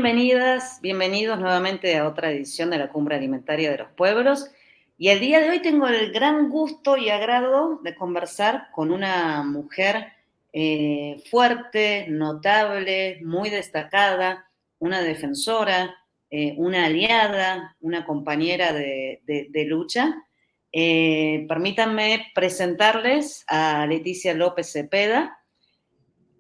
Bienvenidas, bienvenidos nuevamente a otra edición de la Cumbre Alimentaria de los Pueblos. Y el día de hoy tengo el gran gusto y agrado de conversar con una mujer fuerte, notable, muy destacada, una defensora, una aliada, una compañera de lucha. Permítanme presentarles a Leticia López Cepeda.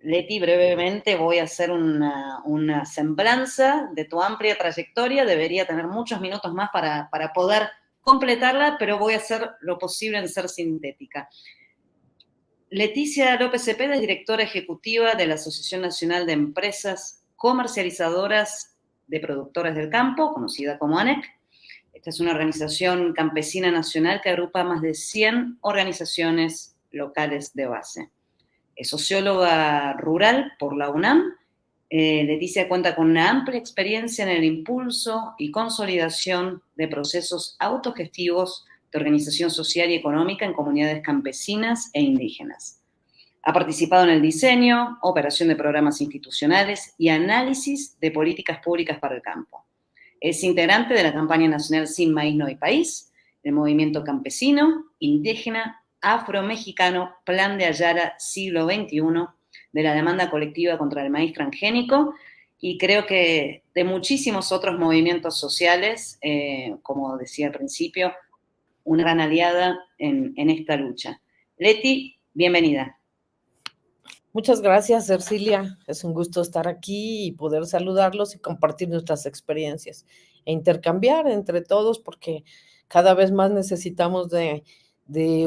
Leti, brevemente voy a hacer una semblanza de tu amplia trayectoria. Debería tener muchos minutos más para poder completarla, pero voy a hacer lo posible en ser sintética. Leticia López Cepeda es directora ejecutiva de la Asociación Nacional de Empresas Comercializadoras de Productores del Campo, conocida como ANEC. Esta es una organización campesina nacional que agrupa más de 100 organizaciones locales de base. Es socióloga rural por la UNAM. Leticia cuenta con una amplia experiencia en el impulso y consolidación de procesos autogestivos de organización social y económica en comunidades campesinas e indígenas. Ha participado en el diseño, operación de programas institucionales y análisis de políticas públicas para el campo. Es integrante de la campaña nacional Sin Maíz No Hay País, del movimiento campesino, indígena, afro-mexicano, Plan de Ayala siglo XXI, de la demanda colectiva contra el maíz transgénico y creo que de muchísimos otros movimientos sociales, como decía al principio, una gran aliada en esta lucha. Leti, bienvenida. Muchas gracias, Ercilia. Es un gusto estar aquí y poder saludarlos y compartir nuestras experiencias e intercambiar entre todos porque cada vez más necesitamos de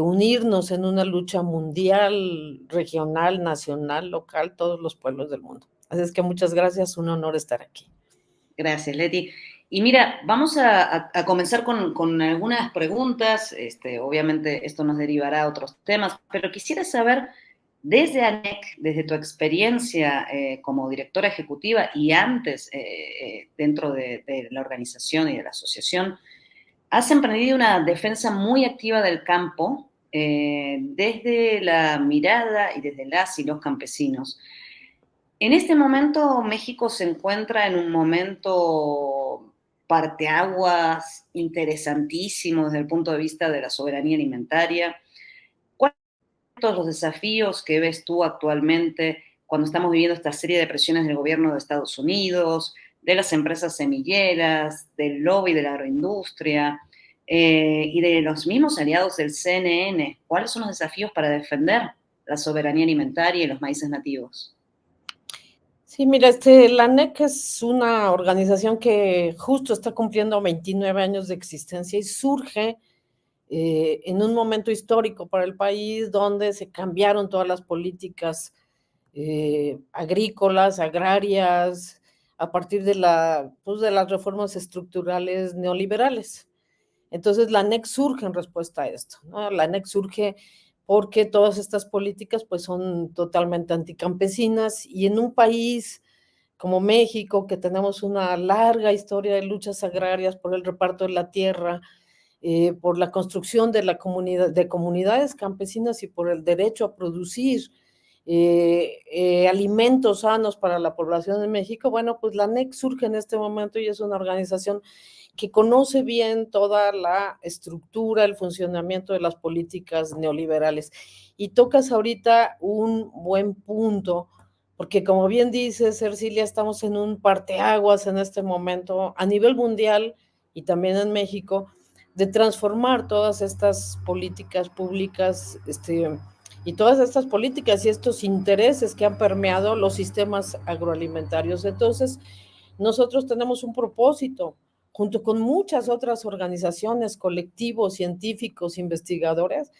unirnos en una lucha mundial, regional, nacional, local, todos los pueblos del mundo. Así es que muchas gracias, un honor estar aquí. Gracias, Leti. Y mira, vamos a comenzar con algunas preguntas. Obviamente esto nos derivará a otros temas, pero quisiera saber, desde ANEC, desde tu experiencia como directora ejecutiva y antes dentro de la organización y de la asociación, has emprendido una defensa muy activa del campo desde la mirada y desde las y los campesinos. En este momento México se encuentra en un momento parteaguas interesantísimo desde el punto de vista de la soberanía alimentaria. ¿Cuáles son todos los desafíos que ves tú actualmente cuando estamos viviendo esta serie de presiones del gobierno de Estados Unidos, de las empresas semilleras, del lobby de la agroindustria y de los mismos aliados del CNN? ¿Cuáles son los desafíos para defender la soberanía alimentaria y los maíces nativos? Sí, mira, la ANEC es una organización que justo está cumpliendo 29 años de existencia y surge en un momento histórico para el país donde se cambiaron todas las políticas agrícolas, agrarias, a partir de las reformas estructurales neoliberales. Entonces, la ANEC surge en respuesta a esto, ¿no? La ANEC surge porque todas estas políticas pues son totalmente anticampesinas y en un país como México, que tenemos una larga historia de luchas agrarias por el reparto de la tierra, por la construcción de de comunidades campesinas y por el derecho a producir alimentos sanos para la población de México. Bueno, pues la ANEC surge en este momento y es una organización que conoce bien toda la estructura, el funcionamiento de las políticas neoliberales. Y tocas ahorita un buen punto, porque como bien dices, Ercilia, estamos en un parteaguas en este momento a nivel mundial y también en México, de transformar todas estas políticas públicas, y todas estas políticas y estos intereses que han permeado los sistemas agroalimentarios. Entonces, nosotros tenemos un propósito, junto con muchas otras organizaciones, colectivos, científicos, investigadores,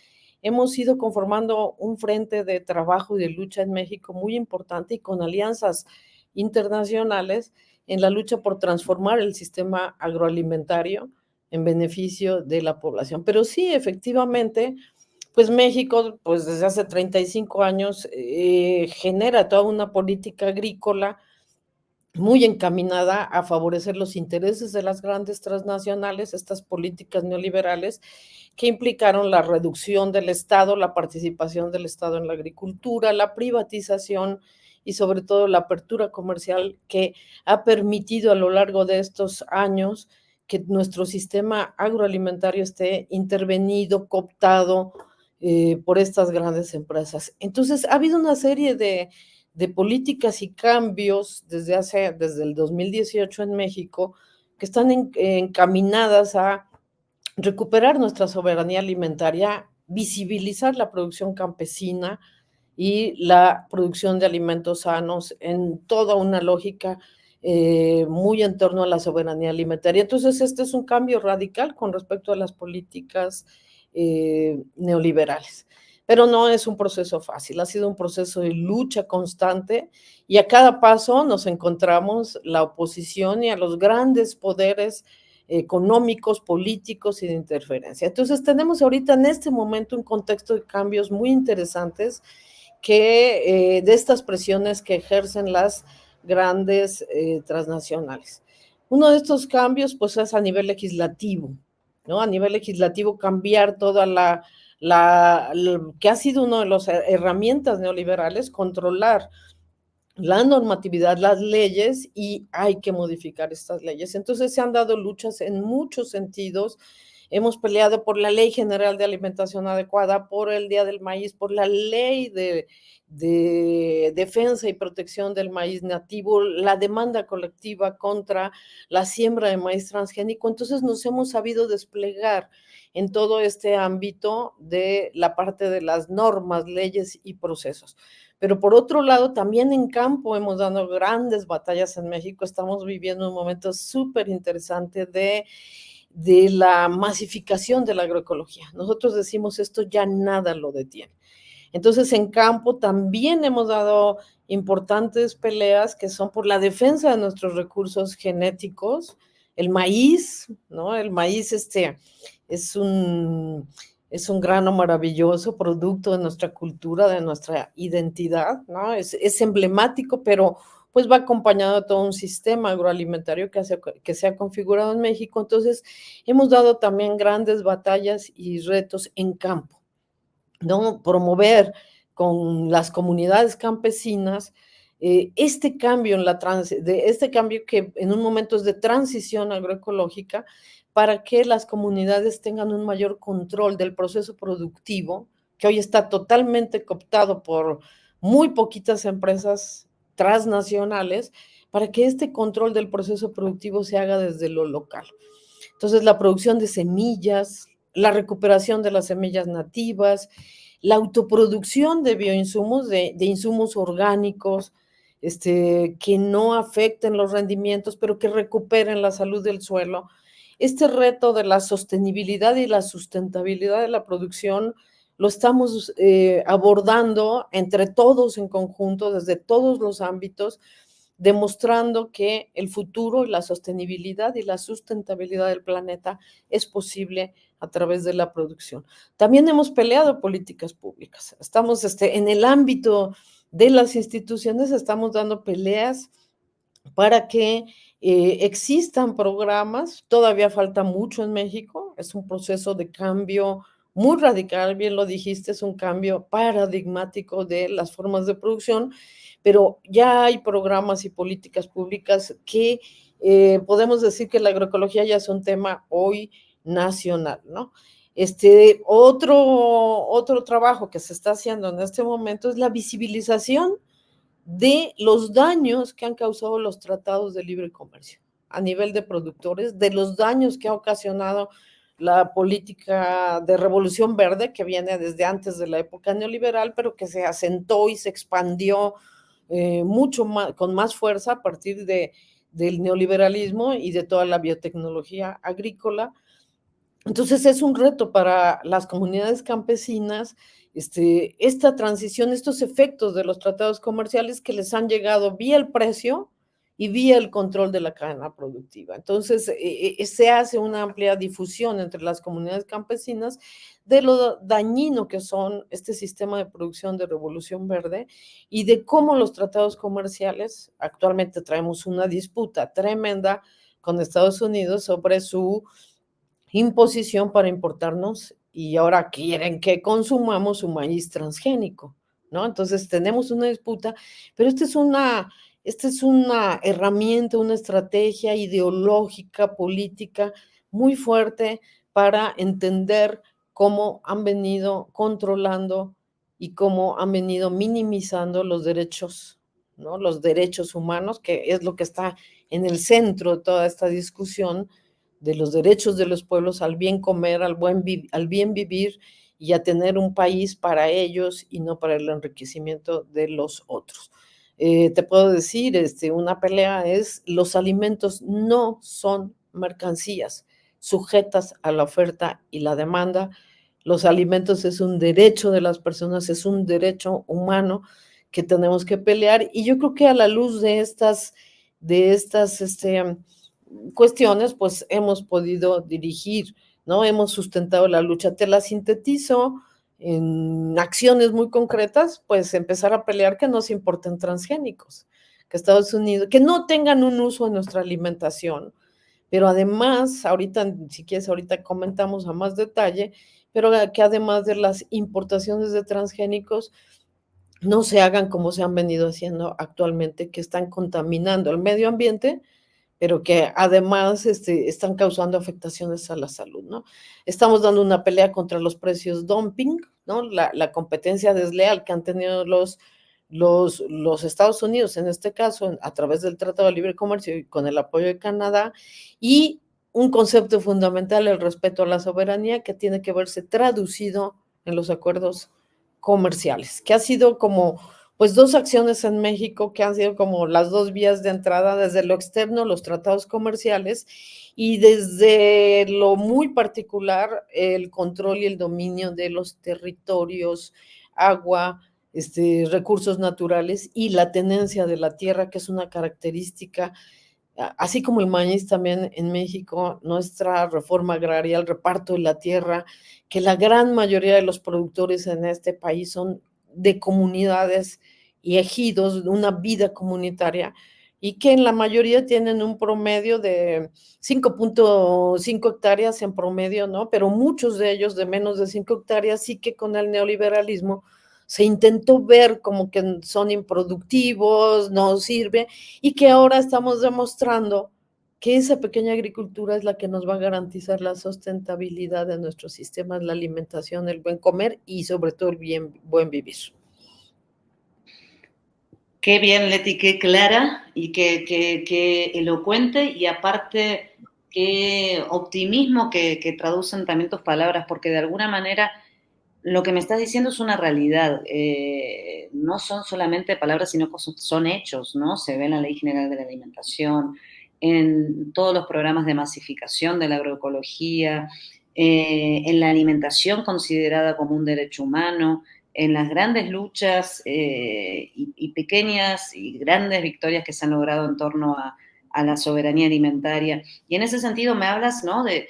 hemos ido conformando un frente de trabajo y de lucha en México muy importante y con alianzas internacionales en la lucha por transformar el sistema agroalimentario en beneficio de la población. Pero sí, efectivamente, pues México, pues desde hace 35 años, genera toda una política agrícola muy encaminada a favorecer los intereses de las grandes transnacionales, estas políticas neoliberales que implicaron la reducción del Estado, la participación del Estado en la agricultura, la privatización y sobre todo la apertura comercial que ha permitido a lo largo de estos años que nuestro sistema agroalimentario esté intervenido, cooptado por estas grandes empresas. Entonces, ha habido una serie de políticas y cambios desde el 2018 en México que están encaminadas a recuperar nuestra soberanía alimentaria, visibilizar la producción campesina y la producción de alimentos sanos en toda una lógica muy en torno a la soberanía alimentaria. Entonces, este es un cambio radical con respecto a las políticas neoliberales. Pero no es un proceso fácil, ha sido un proceso de lucha constante y a cada paso nos encontramos la oposición y a los grandes poderes económicos, políticos y de interferencia. Entonces tenemos ahorita en este momento un contexto de cambios muy interesantes que de estas presiones que ejercen las grandes transnacionales. Uno de estos cambios pues es a nivel legislativo, ¿no? A nivel legislativo cambiar toda que ha sido una de las herramientas neoliberales, controlar la normatividad, las leyes, y hay que modificar estas leyes. Entonces se han dado luchas en muchos sentidos. Hemos peleado por la Ley General de Alimentación Adecuada, por el Día del Maíz, por la Ley de Defensa y Protección del Maíz Nativo, la demanda colectiva contra la siembra de maíz transgénico. Entonces nos hemos sabido desplegar en todo este ámbito de la parte de las normas, leyes y procesos. Pero por otro lado, también en campo hemos dado grandes batallas en México. Estamos viviendo un momento súper interesante de la masificación de la agroecología. Nosotros decimos esto ya nada lo detiene. Entonces, en campo también hemos dado importantes peleas que son por la defensa de nuestros recursos genéticos. El maíz, ¿no? El maíz es un grano maravilloso, producto de nuestra cultura, de nuestra identidad, ¿no? Es emblemático, pero pues va acompañado de todo un sistema agroalimentario que se ha configurado en México. Entonces, hemos dado también grandes batallas y retos en campo, ¿no? Promover con las comunidades campesinas este cambio este cambio que en un momento es de transición agroecológica, para que las comunidades tengan un mayor control del proceso productivo, que hoy está totalmente cooptado por muy poquitas empresas transnacionales, para que este control del proceso productivo se haga desde lo local. Entonces, la producción de semillas, la recuperación de las semillas nativas, la autoproducción de bioinsumos, de insumos orgánicos, que no afecten los rendimientos, pero que recuperen la salud del suelo. Este reto de la sostenibilidad y la sustentabilidad de la producción lo estamos abordando entre todos en conjunto, desde todos los ámbitos, demostrando que el futuro y la sostenibilidad y la sustentabilidad del planeta es posible a través de la producción. También hemos peleado políticas públicas. Estamos en el ámbito de las instituciones, estamos dando peleas para que existan programas. Todavía falta mucho en México, es un proceso de cambio muy radical, bien lo dijiste, es un cambio paradigmático de las formas de producción, pero ya hay programas y políticas públicas que podemos decir que la agroecología ya es un tema hoy nacional, ¿no? Otro trabajo que se está haciendo en este momento es la visibilización de los daños que han causado los tratados de libre comercio a nivel de productores, de los daños que ha ocasionado la política de revolución verde que viene desde antes de la época neoliberal, pero que se asentó y se expandió mucho más, con más fuerza a partir del neoliberalismo y de toda la biotecnología agrícola. Entonces es un reto para las comunidades campesinas esta transición, estos efectos de los tratados comerciales que les han llegado vía el precio y vía el control de la cadena productiva. Entonces se hace una amplia difusión entre las comunidades campesinas de lo dañino que son este sistema de producción de revolución verde y de cómo los tratados comerciales, actualmente traemos una disputa tremenda con Estados Unidos sobre su imposición para importarnos y ahora quieren que consumamos su maíz transgénico, ¿no? Entonces tenemos una disputa, pero esta es una herramienta, una estrategia ideológica, política muy fuerte para entender cómo han venido controlando y cómo han venido minimizando los derechos, ¿no? Los derechos humanos, que es lo que está en el centro de toda esta discusión de los derechos de los pueblos al bien comer, al bien vivir y a tener un país para ellos y no para el enriquecimiento de los otros. Te puedo decir, una pelea es: los alimentos no son mercancías sujetas a la oferta y la demanda. Los alimentos es un derecho de las personas, es un derecho humano que tenemos que pelear. Y yo creo que a la luz de estas cuestiones, pues hemos podido dirigir, ¿no? Hemos sustentado la lucha. Te la sintetizo en acciones muy concretas, pues empezar a pelear que no se importen transgénicos, que Estados Unidos, que no tengan un uso en nuestra alimentación, pero además, ahorita, si quieres, ahorita comentamos a más detalle, pero que además de las importaciones de transgénicos, no se hagan como se han venido haciendo actualmente, que están contaminando el medio ambiente, pero que además están causando afectaciones a la salud, ¿no? Estamos dando una pelea contra los precios dumping, ¿no? La competencia desleal que han tenido los Estados Unidos, en este caso, a través del Tratado de Libre Comercio y con el apoyo de Canadá, y un concepto fundamental, el respeto a la soberanía, que tiene que verse traducido en los acuerdos comerciales, que ha sido como pues dos acciones en México que han sido como las dos vías de entrada: desde lo externo, los tratados comerciales, y desde lo muy particular, el control y el dominio de los territorios, agua, recursos naturales y la tenencia de la tierra, que es una característica, así como el maíz también en México, nuestra reforma agraria, el reparto de la tierra, que la gran mayoría de los productores en este país son de comunidades y ejidos, de una vida comunitaria, y que en la mayoría tienen un promedio de 5.5 hectáreas en promedio, ¿no? Pero muchos de ellos de menos de 5 hectáreas, sí que con el neoliberalismo se intentó ver como que son improductivos, no sirve, y que ahora estamos demostrando que esa pequeña agricultura es la que nos va a garantizar la sustentabilidad de nuestros sistemas, la alimentación, el buen comer y sobre todo el buen vivir. Qué bien, Leti, qué clara y qué elocuente, y aparte qué optimismo que traducen también tus palabras, porque de alguna manera lo que me estás diciendo es una realidad. No son solamente palabras, sino que son hechos, ¿no? Se ve en la Ley General de la Alimentación, en todos los programas de masificación de la agroecología, en la alimentación considerada como un derecho humano, en las grandes luchas y pequeñas y grandes victorias que se han logrado en torno a la soberanía alimentaria. Y en ese sentido me hablas, ¿no?, de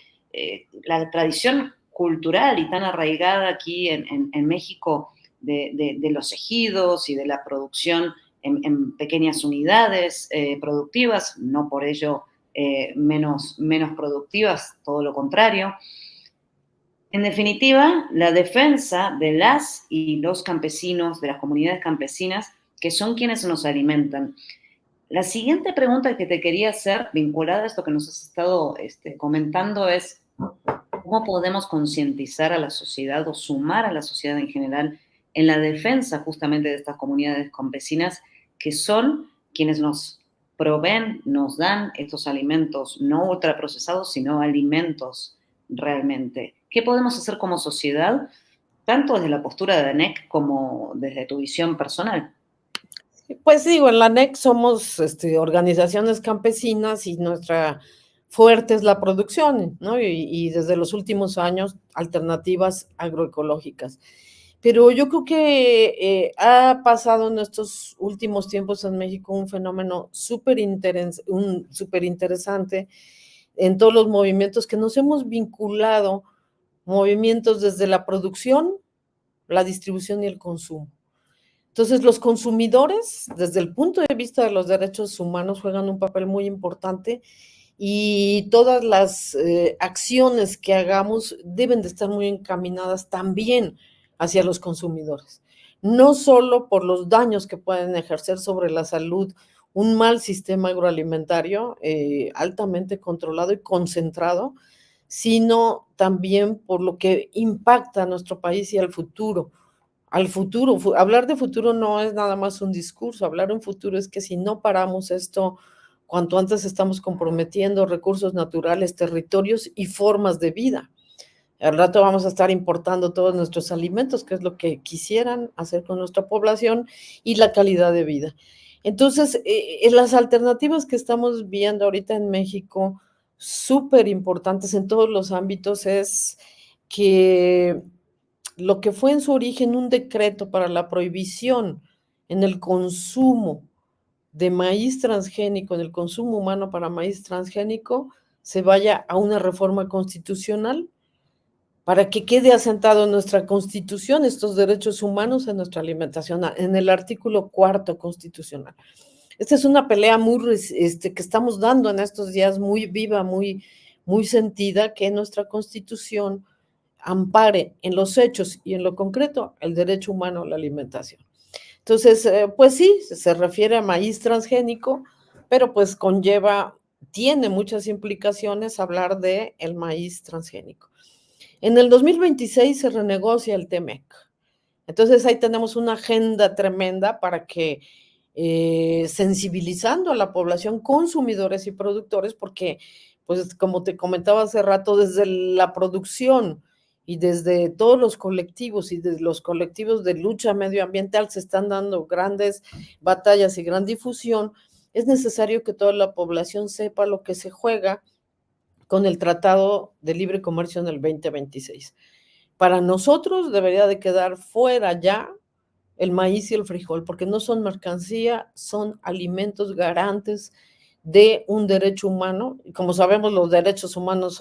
la tradición cultural y tan arraigada aquí en México de los ejidos y de la producción en pequeñas unidades productivas, no por ello menos productivas, todo lo contrario. En definitiva, la defensa de las y los campesinos, de las comunidades campesinas, que son quienes nos alimentan. La siguiente pregunta que te quería hacer, vinculada a esto que nos has estado comentando, es: ¿cómo podemos concientizar a la sociedad o sumar a la sociedad en general en la defensa justamente de estas comunidades campesinas, que son quienes nos proveen, nos dan estos alimentos no ultraprocesados, sino alimentos realmente? ¿Qué podemos hacer como sociedad, tanto desde la postura de ANEC como desde tu visión personal? Pues digo, en la ANEC somos organizaciones campesinas y nuestra fuerte es la producción, ¿no? Y desde los últimos años, alternativas agroecológicas. Pero yo creo que ha pasado en estos últimos tiempos en México un fenómeno súper interesante en todos los movimientos, que nos hemos vinculado, movimientos desde la producción, la distribución y el consumo. Entonces, los consumidores, desde el punto de vista de los derechos humanos, juegan un papel muy importante, y todas las acciones que hagamos deben de estar muy encaminadas también hacia los consumidores. no solo por los daños que pueden ejercer sobre la salud un mal sistema agroalimentario altamente controlado y concentrado, sino también por lo que impacta a nuestro país y al futuro. Hablar de futuro no es nada más un discurso, hablar en futuro es que si no paramos esto, cuanto antes estamos comprometiendo recursos naturales, territorios y formas de vida. Al rato vamos a estar importando todos nuestros alimentos, que es lo que quisieran hacer con nuestra población y la calidad de vida. Entonces, las alternativas que estamos viendo ahorita en México, súper importantes en todos los ámbitos, es que lo que fue en su origen un decreto para la prohibición en el consumo de maíz transgénico, en el consumo humano para maíz transgénico, se vaya a una reforma constitucional para que quede asentado en nuestra Constitución estos derechos humanos en nuestra alimentación, en el artículo 4 constitucional. Esta es una pelea que estamos dando en estos días, muy viva, muy sentida, que nuestra Constitución ampare en los hechos y en lo concreto el derecho humano a la alimentación. Entonces, pues sí, se refiere a maíz transgénico, pero pues tiene muchas implicaciones hablar de el maíz transgénico. En el 2026 se renegocia el TEMEC. Entonces ahí tenemos una agenda tremenda para que sensibilizando a la población, consumidores y productores, porque pues como te comentaba hace rato, desde la producción y desde todos los colectivos y desde los colectivos de lucha medioambiental se están dando grandes batallas y gran difusión, es necesario que toda la población sepa lo que se juega con el Tratado de Libre Comercio en el 2026. Para nosotros debería de quedar fuera ya el maíz y el frijol, porque no son mercancía, son alimentos garantes de un derecho humano. Y como sabemos, los derechos humanos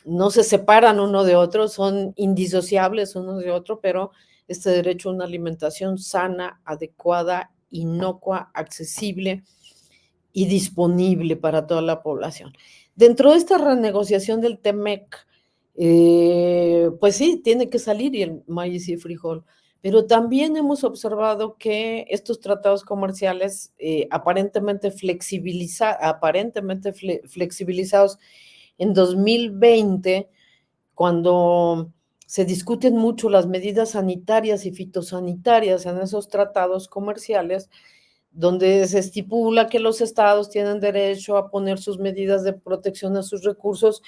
no se separan uno de otro, son indisociables uno de otro, pero este derecho a una alimentación sana, adecuada, inocua, accesible y disponible para toda la población. Dentro de esta renegociación del TEMEC, pues sí, tiene que salir el maíz y el frijol, pero también hemos observado que estos tratados comerciales aparentemente flexibilizados en 2020, cuando se discuten mucho las medidas sanitarias y fitosanitarias en esos tratados comerciales, donde se estipula que los estados tienen derecho a poner sus medidas de protección a sus recursos.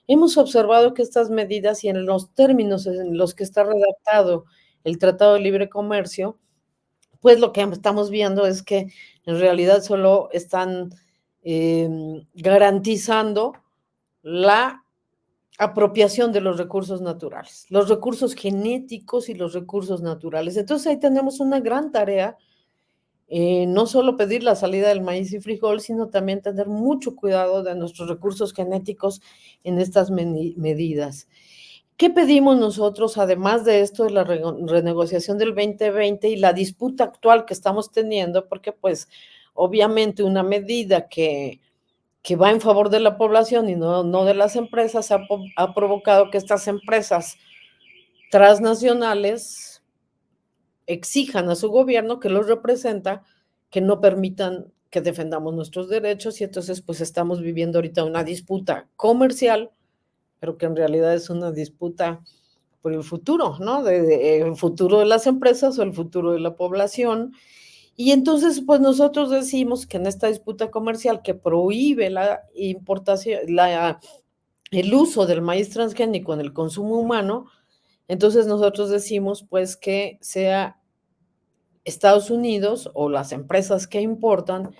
Hemos observado que estas medidas y en los términos en los que está redactado el Tratado de Libre Comercio, pues lo que estamos viendo es que en realidad solo están garantizando la apropiación de los recursos naturales, los recursos genéticos y los recursos naturales. Entonces ahí tenemos una gran tarea, no solo pedir la salida del maíz y frijol, sino también tener mucho cuidado de nuestros recursos genéticos en estas medidas. ¿Qué pedimos nosotros, además de esto, de la renegociación del 2020 y la disputa actual que estamos teniendo? Porque, pues, obviamente una medida que va en favor de la población y no de las empresas ha provocado que estas empresas transnacionales exijan a su gobierno que los representa, que no permitan que defendamos nuestros derechos y entonces pues estamos viviendo ahorita una disputa comercial, pero que en realidad es una disputa por el futuro, ¿no? El futuro de las empresas o el futuro de la población. Y entonces, pues nosotros decimos que en esta disputa comercial que prohíbe la importación, el uso del maíz transgénico en el consumo humano, entonces nosotros decimos pues que sea Estados Unidos o las empresas que importan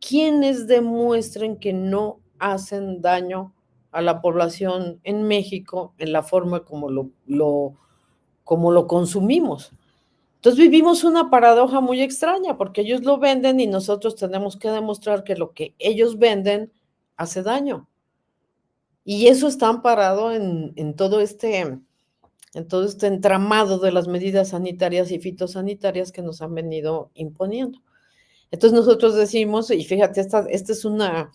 quienes demuestren que no hacen daño a la población en México en la forma como lo consumimos. Entonces vivimos una paradoja muy extraña porque ellos lo venden y nosotros tenemos que demostrar que lo que ellos venden hace daño. Y eso está amparado en todo este entramado de las medidas sanitarias y fitosanitarias que nos han venido imponiendo. Entonces nosotros decimos, y fíjate, esta es una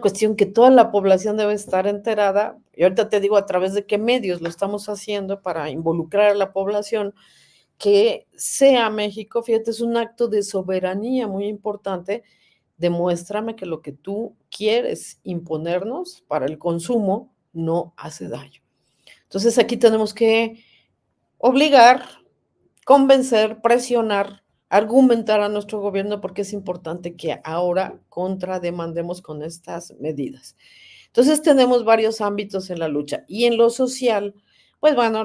cuestión que toda la población debe estar enterada, y ahorita te digo a través de qué medios lo estamos haciendo para involucrar a la población, que sea México, fíjate, es un acto de soberanía muy importante. Demuéstrame que lo que tú quieres imponernos para el consumo no hace daño. Entonces aquí tenemos que obligar, convencer, presionar, argumentar a nuestro gobierno porque es importante que ahora contrademandemos con estas medidas. Entonces tenemos varios ámbitos en la lucha y en lo social, pues bueno,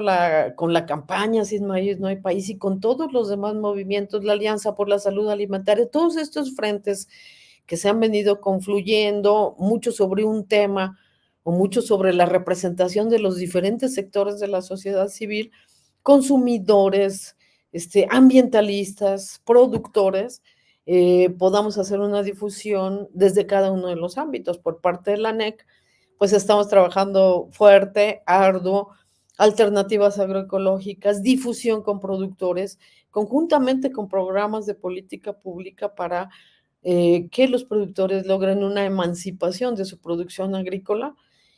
con la campaña Sin Maíz No Hay País y con todos los demás movimientos, la Alianza por la Salud Alimentaria, todos estos frentes que se han venido confluyendo mucho sobre un tema o mucho sobre la representación de los diferentes sectores de la sociedad civil, consumidores, ambientalistas, productores, podamos hacer una difusión desde cada uno de los ámbitos. Por parte de la ANEC, pues estamos trabajando fuerte, arduo, alternativas agroecológicas, difusión con productores, conjuntamente con programas de política pública para que los productores logren una emancipación de su producción agrícola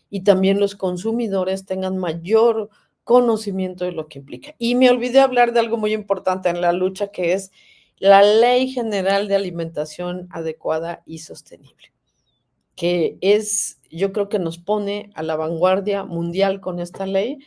y también los consumidores tengan mayor conocimiento de lo que implica. Y me olvidé hablar de algo muy importante en la lucha, que es la Ley General de Alimentación Adecuada y Sostenible, que yo creo que nos pone a la vanguardia mundial con esta ley,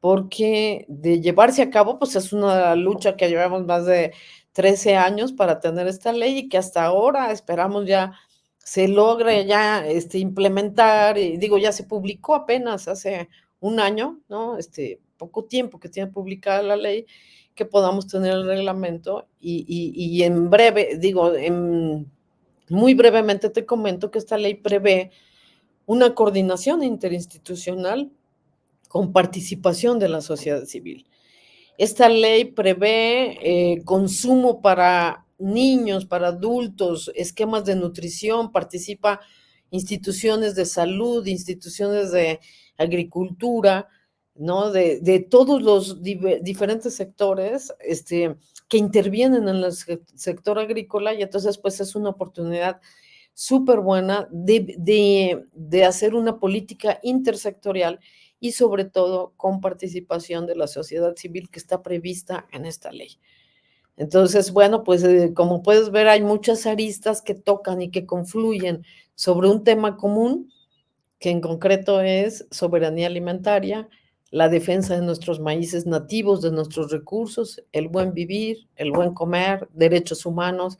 porque de llevarse a cabo, pues es una lucha que llevamos más de 13 años para tener esta ley y que hasta ahora esperamos ya se logre ya implementar, y digo, ya se publicó apenas hace un año, ¿no? Poco tiempo que tiene publicada la ley, que podamos tener el reglamento y en breve, digo, muy brevemente te comento que esta ley prevé una coordinación interinstitucional con participación de la sociedad civil. Esta ley prevé consumo para niños, para adultos, esquemas de nutrición, participa instituciones de salud, instituciones de agricultura, ¿no? De todos los diferentes sectores que intervienen en el sector agrícola, y entonces pues es una oportunidad súper buena de hacer una política intersectorial y sobre todo con participación de la sociedad civil que está prevista en esta ley. Entonces, bueno, pues como puedes ver, hay muchas aristas que tocan y que confluyen sobre un tema común, que en concreto es soberanía alimentaria, la defensa de nuestros maíces nativos, de nuestros recursos, el buen vivir, el buen comer, derechos humanos,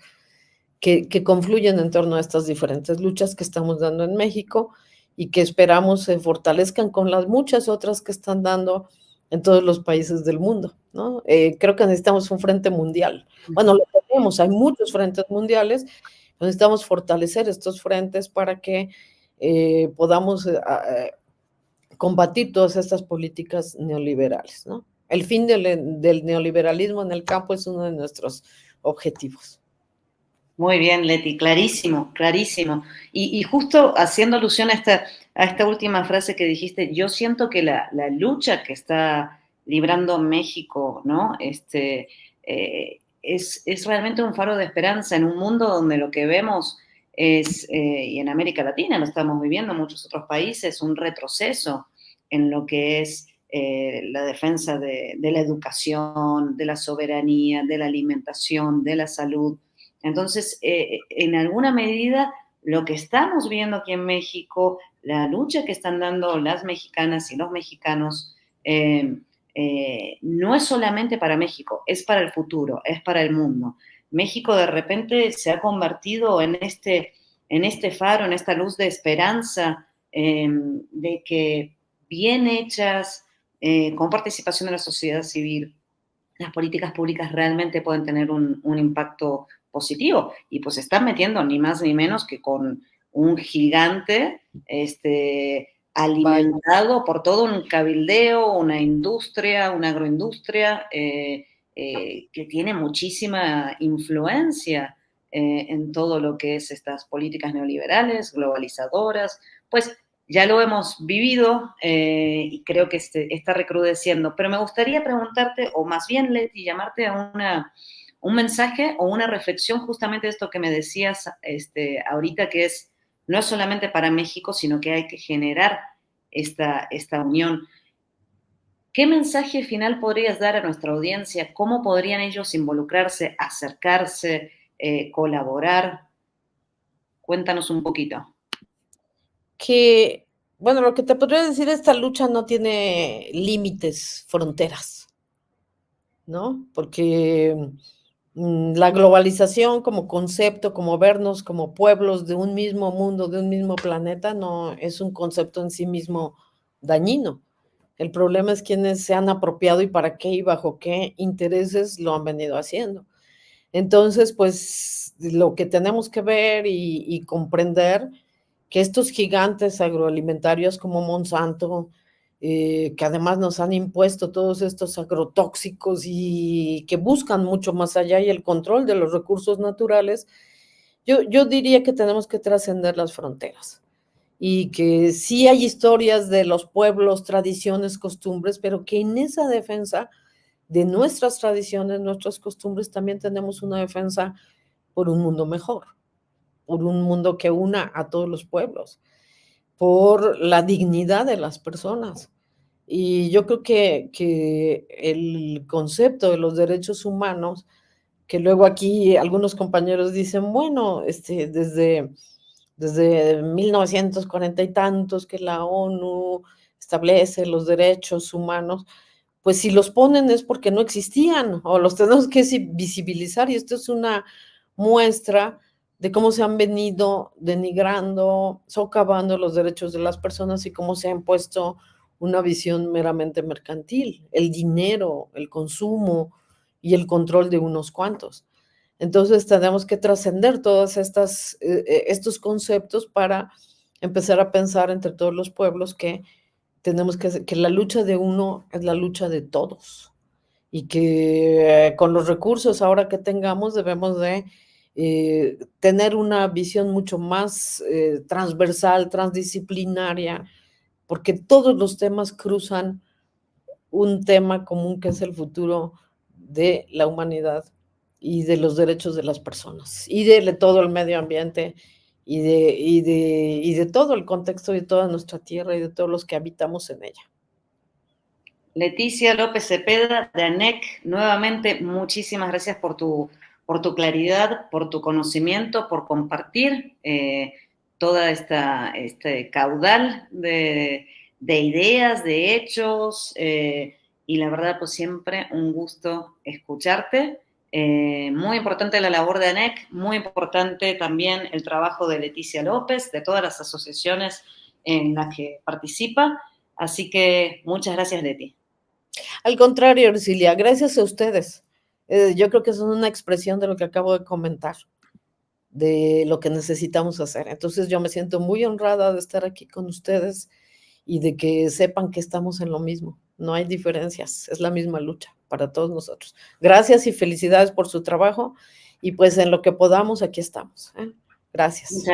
que confluyen en torno a estas diferentes luchas que estamos dando en México y que esperamos se fortalezcan con las muchas otras que están dando en todos los países del mundo, ¿no? Creo que necesitamos un frente mundial. Bueno, lo tenemos, hay muchos frentes mundiales, necesitamos fortalecer estos frentes para que podamos combatir todas estas políticas neoliberales, ¿no? El fin del neoliberalismo en el campo es uno de nuestros objetivos. Muy bien, Leti, clarísimo, clarísimo. Y justo haciendo alusión a esta última frase que dijiste, yo siento que la lucha que está librando México, ¿no? Es realmente un faro de esperanza en un mundo donde lo que vemos es, y en América Latina lo estamos viviendo, en muchos otros países, un retroceso en lo que es la defensa de la educación, de la soberanía, de la alimentación, de la salud. Entonces, en alguna medida, lo que estamos viendo aquí en México, la lucha que están dando las mexicanas y los mexicanos, no es solamente para México, es para el futuro, es para el mundo. México de repente se ha convertido en este faro, en esta luz de esperanza, de que bien hechas, con participación de la sociedad civil, las políticas públicas realmente pueden tener un impacto positivo. Y pues se están metiendo ni más ni menos que con un gigante alimentado por todo un cabildeo, una industria, una agroindustria que tiene muchísima influencia en todo lo que es estas políticas neoliberales, globalizadoras. Pues ya lo hemos vivido y creo que está recrudeciendo. Pero me gustaría preguntarte, o más bien, Leti, llamarte a un mensaje o una reflexión justamente de esto que me decías ahorita, que no es solamente para México, sino que hay que generar esta unión. ¿Qué mensaje final podrías dar a nuestra audiencia? ¿Cómo podrían ellos involucrarse, acercarse, colaborar? Cuéntanos un poquito. Que, bueno, lo que te podría decir, esta lucha no tiene límites, fronteras, ¿no? Porque la globalización como concepto, como vernos como pueblos de un mismo mundo, de un mismo planeta, no es un concepto en sí mismo dañino. El problema es quienes se han apropiado y para qué y bajo qué intereses lo han venido haciendo. Entonces, pues lo que tenemos que ver y comprender que estos gigantes agroalimentarios como Monsanto, que además nos han impuesto todos estos agrotóxicos y que buscan mucho más allá y el control de los recursos naturales, yo diría que tenemos que trascender las fronteras y que sí hay historias de los pueblos, tradiciones, costumbres, pero que en esa defensa de nuestras tradiciones, nuestras costumbres, también tenemos una defensa por un mundo mejor, por un mundo que una a todos los pueblos, por la dignidad de las personas. Y yo creo que el concepto de los derechos humanos, que luego aquí algunos compañeros dicen, bueno, desde 1940 y tantos que la ONU establece los derechos humanos, pues si los ponen es porque no existían o los tenemos que visibilizar y esto es una muestra de cómo se han venido denigrando, socavando los derechos de las personas y cómo se ha impuesto una visión meramente mercantil, el dinero, el consumo y el control de unos cuantos. Entonces tenemos que trascender todas estos conceptos para empezar a pensar entre todos los pueblos que tenemos que la lucha de uno es la lucha de todos y que con los recursos ahora que tengamos debemos de tener una visión mucho más transversal, transdisciplinaria, porque todos los temas cruzan un tema común que es el futuro de la humanidad y de los derechos de las personas y de todo el medio ambiente y de todo el contexto de toda nuestra tierra y de todos los que habitamos en ella. Leticia López Cepeda, de ANEC, nuevamente muchísimas gracias por tu claridad, por tu conocimiento, por compartir toda este caudal de ideas, de hechos, y la verdad, pues siempre un gusto escucharte. Muy importante la labor de ANEC, muy importante también el trabajo de Leticia López, de todas las asociaciones en las que participa. Así que muchas gracias, Leti. Al contrario, Ercilia, gracias a ustedes. Yo creo que son una expresión de lo que acabo de comentar, de lo que necesitamos hacer. Entonces yo me siento muy honrada de estar aquí con ustedes y de que sepan que estamos en lo mismo. No hay diferencias, es la misma lucha para todos nosotros. Gracias y felicidades por su trabajo y pues en lo que podamos aquí estamos. Gracias.